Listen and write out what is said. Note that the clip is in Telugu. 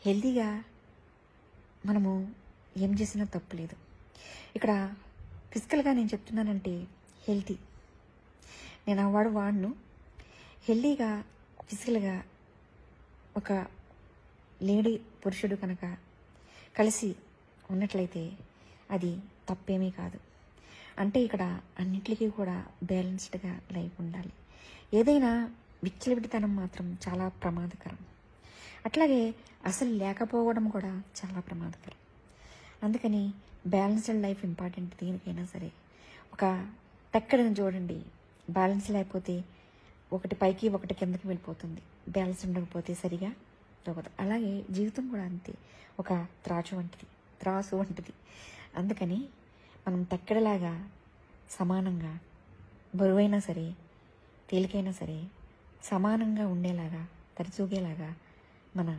హెల్తీగా మనము ఏం చేసినా తప్పు లేదు. ఇక్కడ ఫిజికల్గా నేను చెప్తున్నానంటే హెల్తీ, నేను ఆ వాడును. హెల్తీగా ఫిజికల్గా ఒక లేడీ పురుషుడు కనుక కలిసి ఉన్నట్లయితే అది తప్పేమీ కాదు. అంటే ఇక్కడ అన్నిటికీ కూడా బ్యాలెన్స్డ్గా లైఫ్ ఉండాలి. ఏదైనా విచ్చలవిడితనం మాత్రం చాలా ప్రమాదకరం. అట్లాగే అసలు లేకపోవడం కూడా చాలా ప్రమాదకరం. అందుకని బ్యాలెన్స్డ్ లైఫ్ ఇంపార్టెంట్ దేనికైనా సరే. ఒక టక్కడని చూడండి, బ్యాలెన్స్ లేకపోతే ఒకటి పైకి ఒకటి కిందకి వెళ్ళిపోతుంది. బ్యాలెన్స్ ఉండకపోతే సరిగా తగ్గదు. అలాగే జీవితం కూడా అంతే, ఒక త్రాసు వంటిది. అందుకని మనం తక్కడలాగా సమానంగా, బరువైనా సరే తేలికైనా సరే సమానంగా ఉండేలాగా, తరచూగేలాగా మన